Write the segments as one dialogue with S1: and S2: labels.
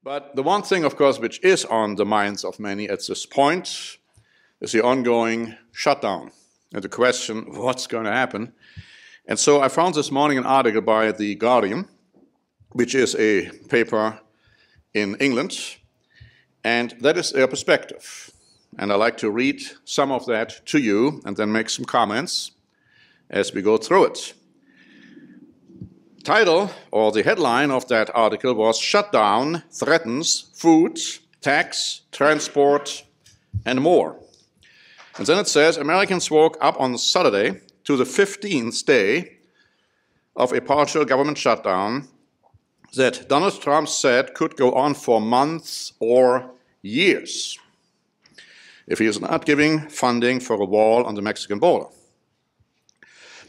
S1: But the one thing, of course, which is on the minds of many at this point is the ongoing shutdown and the question, what's going to happen? And so I found this morning an article by The Guardian, which is a paper in England, and that is their perspective. And I'd like to read some of that to you and then make some comments as we go through it. Title, or the headline of that article was "Shutdown Threatens Food, Tax, Transport, and More." And then it says, Americans woke up on Saturday to the 15th day of a partial government shutdown that Donald Trump said could go on for months or years if he is not giving funding for a wall on the Mexican border.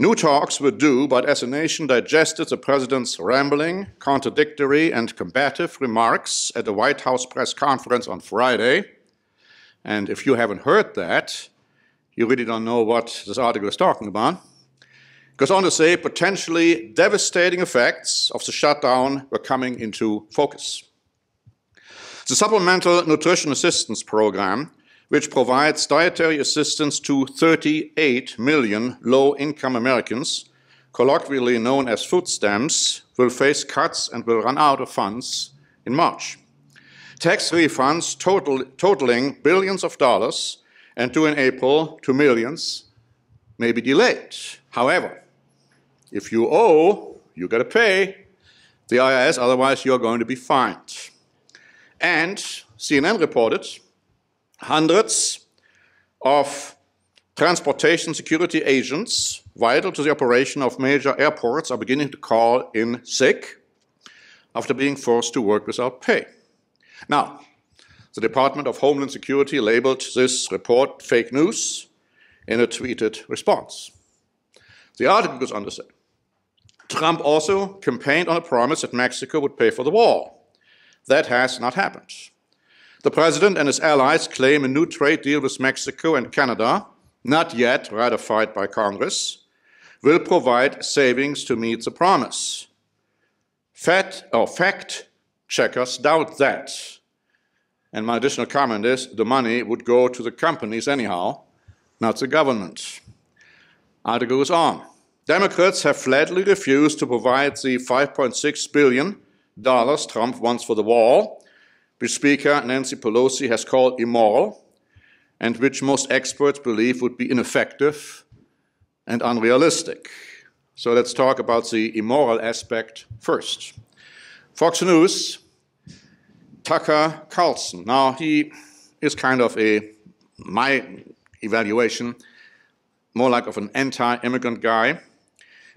S1: New talks were due, but as the nation digested the president's rambling, contradictory, and combative remarks at the White House press conference on Friday, and if you haven't heard that, you really don't know what this article is talking about, it goes on to say potentially devastating effects of the shutdown were coming into focus. The Supplemental Nutrition Assistance Program, which provides dietary assistance to 38 million low-income Americans, colloquially known as food stamps, will face cuts and will run out of funds in March. Tax refunds totaling billions of dollars and due in April to millions may be delayed. However, if you owe, you got to pay the IRS, otherwise you're going to be fined. And CNN reported hundreds of transportation security agents vital to the operation of major airports are beginning to call in sick after being forced to work without pay. Now, the Department of Homeland Security labeled this report fake news in a tweeted response. The article goes on to say, Trump also campaigned on a promise that Mexico would pay for the wall. That has not happened. The president and his allies claim a new trade deal with Mexico and Canada, not yet ratified by Congress, will provide savings to meet the promise. Fact checkers doubt that. And my additional comment is the money would go to the companies anyhow, not the government. Article goes on. Democrats have flatly refused to provide the $5.6 billion Trump wants for the wall, which Speaker Nancy Pelosi has called immoral, and which most experts believe would be ineffective and unrealistic. So let's talk about the immoral aspect first. Fox News, Tucker Carlson. Now, he is kind of my evaluation, more like of an anti-immigrant guy,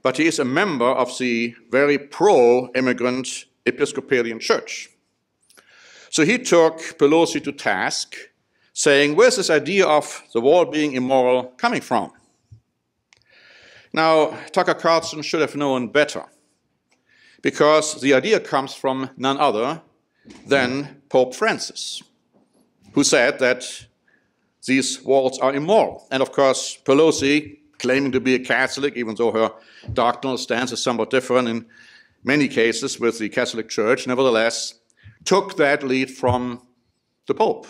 S1: but he is a member of the very pro-immigrant Episcopalian Church. So he took Pelosi to task, saying, where's this idea of the wall being immoral coming from? Now, Tucker Carlson should have known better, because the idea comes from none other than Pope Francis, who said that these walls are immoral. And of course, Pelosi, claiming to be a Catholic, even though her doctrinal stance is somewhat different in many cases with the Catholic Church, nevertheless, took that lead from the Pope.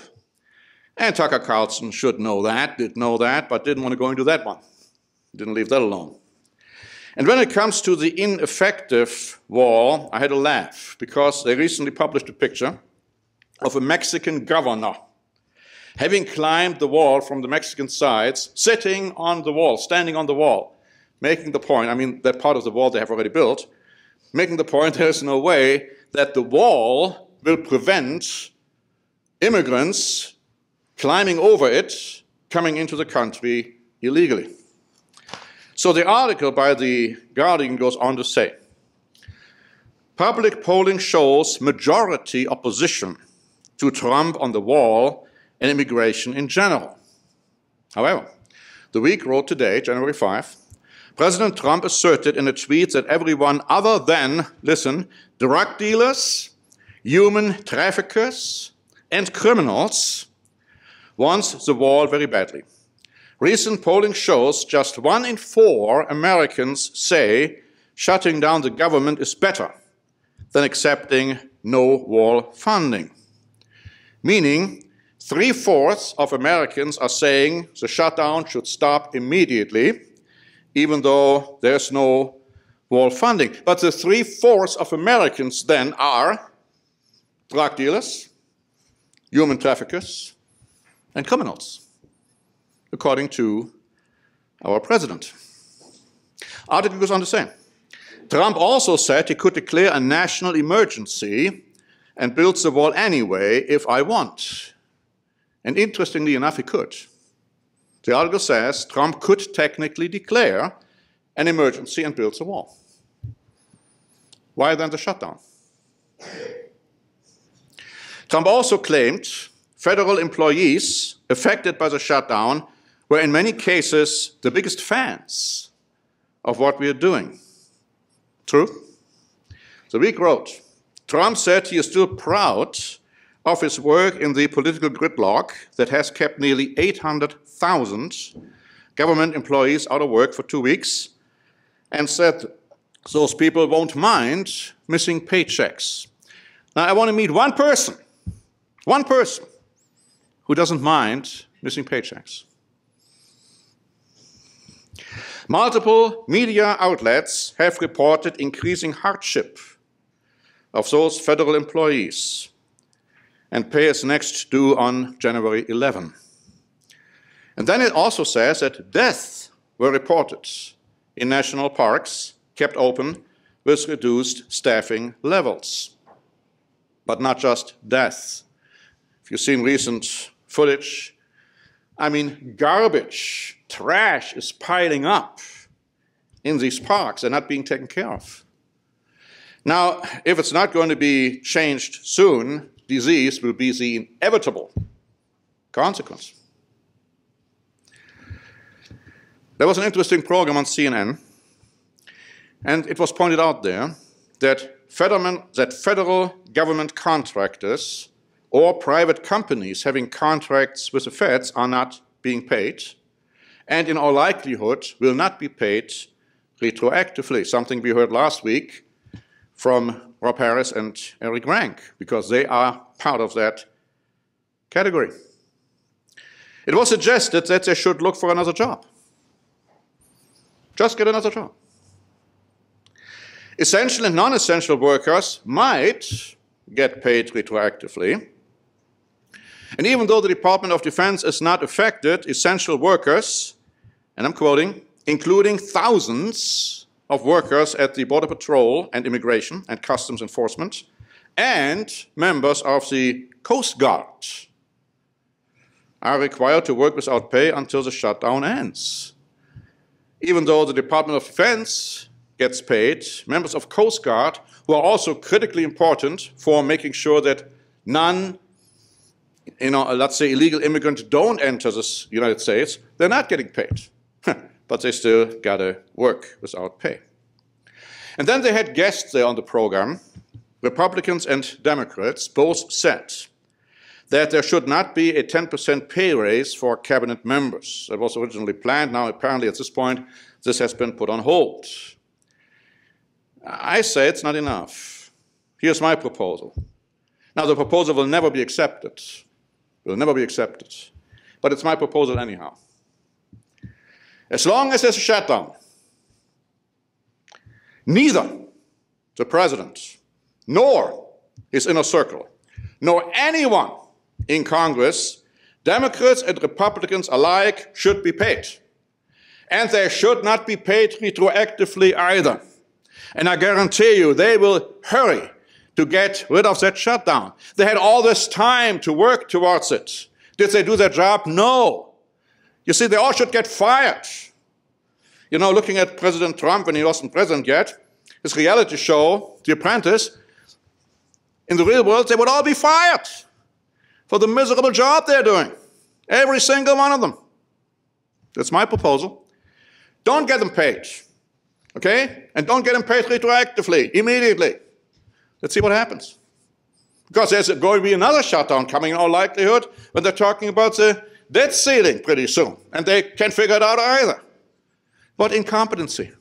S1: And Tucker Carlson should know that, did know that, but didn't want to go into that one. Didn't leave that alone. And when it comes to the ineffective wall, I had a laugh, because they recently published a picture of a Mexican governor having climbed the wall from the Mexican sides, sitting on the wall, standing on the wall, making the point, I mean, that part of the wall they have already built, making the point there's no way that the wall will prevent immigrants climbing over it, coming into the country illegally. So the article by The Guardian goes on to say, public polling shows majority opposition to Trump on the wall and immigration in general. However, The Week wrote today, January 5, President Trump asserted in a tweet that everyone other than, listen, drug dealers, human traffickers, and criminals wants the wall very badly. Recent polling shows just 1 in 4 Americans say shutting down the government is better than accepting no wall funding. Meaning, 3/4 of Americans are saying the shutdown should stop immediately, even though there's no wall funding. But the 3/4 of Americans then are drug dealers, human traffickers, and criminals, according to our president. Article goes on to say, Trump also said he could declare a national emergency and build the wall anyway if I want. And interestingly enough, he could. The article says Trump could technically declare an emergency and build the wall. Why then the shutdown? Trump also claimed federal employees affected by the shutdown were in many cases the biggest fans of what we are doing. True? The Week wrote, Trump said he is still proud of his work in the political gridlock that has kept nearly 800,000 government employees out of work for 2 weeks, and said those people won't mind missing paychecks. Now, I want to meet one person who doesn't mind missing paychecks. Multiple media outlets have reported increasing hardship of those federal employees, and pay is next due on January 11. And then it also says that deaths were reported in national parks kept open with reduced staffing levels. But not just deaths. If you've seen recent footage, I mean, garbage, trash is piling up in these parks and not being taken care of. Now, if it's not going to be changed soon, disease will be the inevitable consequence. There was an interesting program on CNN, and it was pointed out there that federal government contractors or private companies having contracts with the feds are not being paid, and in all likelihood will not be paid retroactively, something we heard last week from Rob Harris and Eric Rank, because they are part of that category. It was suggested that they should look for another job. Just get another job. Essential and non-essential workers might get paid retroactively. And even though the Department of Defense is not affected, essential workers, and I'm quoting, including thousands of workers at the Border Patrol and Immigration and Customs Enforcement, and members of the Coast Guard, are required to work without pay until the shutdown ends. Even though the Department of Defense gets paid, members of Coast Guard, who are also critically important for making sure that none, let's say illegal immigrants don't enter the United States, they're not getting paid. But they still gotta work without pay. And then they had guests there on the program. Republicans and Democrats both said that there should not be a 10% pay raise for cabinet members. That was originally planned. Now, apparently, at this point, this has been put on hold. I say it's not enough. Here's my proposal. Now, the proposal will never be accepted. It will never be accepted. But it's my proposal anyhow. As long as there's a shutdown, neither the president nor his inner circle, nor anyone in Congress, Democrats and Republicans alike, should be paid. And they should not be paid retroactively either. And I guarantee you, they will hurry to get rid of that shutdown. They had all this time to work towards it. Did they do their job? No. You see, they all should get fired. You know, looking at President Trump when he wasn't president yet, his reality show, The Apprentice, in the real world, they would all be fired for the miserable job they're doing. Every single one of them. That's my proposal. Don't get them paid, okay? And don't get them paid retroactively, immediately. Let's see what happens. Because there's going to be another shutdown coming in all likelihood when they're talking about the debt ceiling pretty soon. And they can't figure it out either. What incompetency.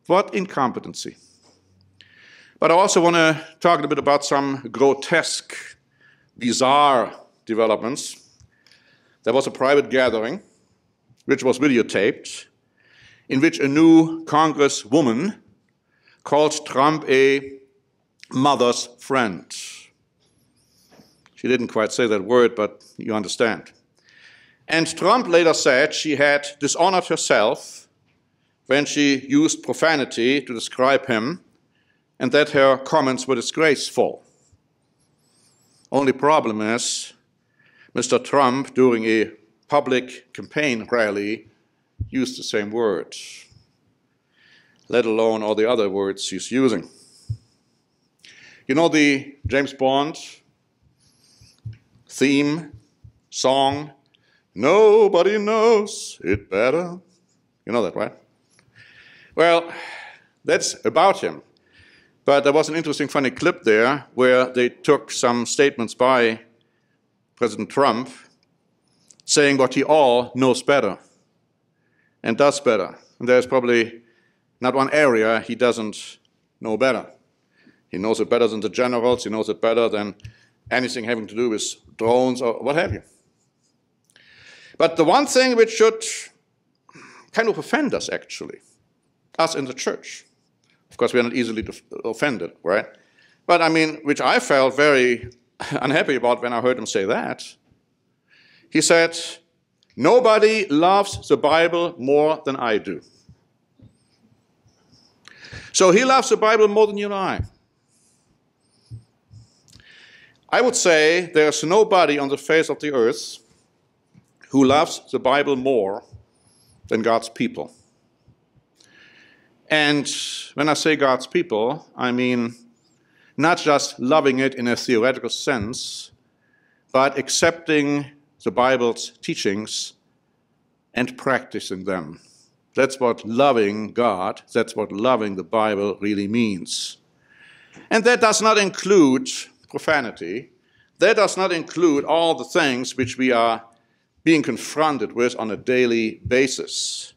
S1: What incompetency. But I also want to talk a little bit about some grotesque, bizarre developments. There was a private gathering, which was videotaped, in which a new congresswoman called Trump a mother's friend. She didn't quite say that word, but you understand. And Trump later said she had dishonored herself when she used profanity to describe him, and that her comments were disgraceful. Only problem is, Mr. Trump, during a public campaign rally, used the same words, let alone all the other words he's using. You know the James Bond theme, song, nobody knows it better? You know that, right? Well, that's about him. But there was an interesting, funny clip there where they took some statements by President Trump saying what he all knows better and does better. And there's probably not one area he doesn't know better. He knows it better than the generals. He knows it better than anything having to do with drones or what have you. But the one thing which should kind of offend us, actually, us in the church, of course, we are not easily offended, right? But I mean, which I felt very unhappy about when I heard him say that. He said, nobody loves the Bible more than I do. So he loves the Bible more than you and I. I would say there's nobody on the face of the earth who loves the Bible more than God's people. And when I say God's people, I mean not just loving it in a theoretical sense, but accepting the Bible's teachings and practicing them. That's what loving God, that's what loving the Bible really means. And that does not include profanity. That does not include all the things which we are being confronted with on a daily basis.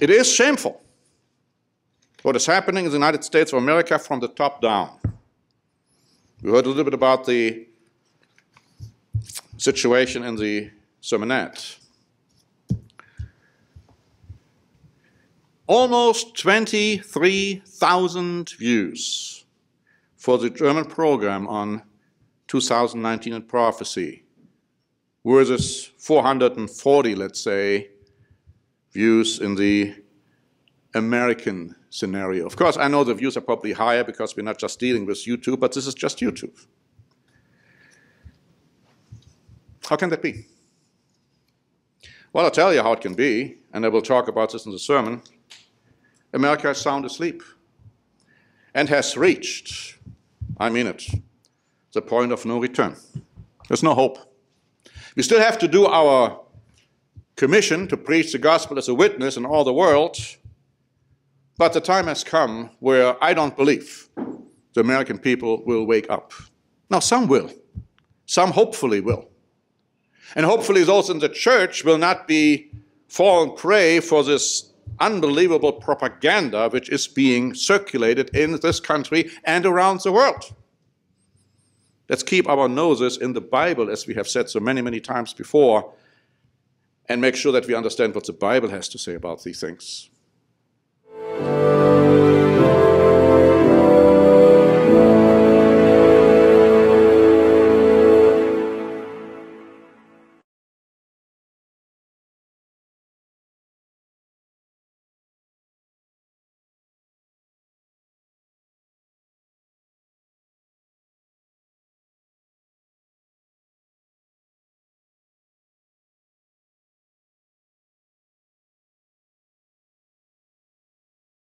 S1: It is shameful what is happening in the United States of America from the top down. We heard a little bit about the situation in the sermonette. Almost 23,000 views for the German program on 2019 and prophecy, versus 440, let's say, views in the American scenario. Of course, I know the views are probably higher because we're not just dealing with YouTube, but this is just YouTube. How can that be? Well, I'll tell you how it can be, and I will talk about this in the sermon. America is sound asleep and has reached, I mean it, the point of no return. There's no hope. We still have to do our commission to preach the gospel as a witness in all the world, but the time has come where I don't believe the American people will wake up. Now, some will. Some hopefully will. And hopefully those in the church will not be fallen prey for this unbelievable propaganda which is being circulated in this country and around the world. Let's keep our noses in the Bible, as we have said so many, many times before, and make sure that we understand what the Bible has to say about these things.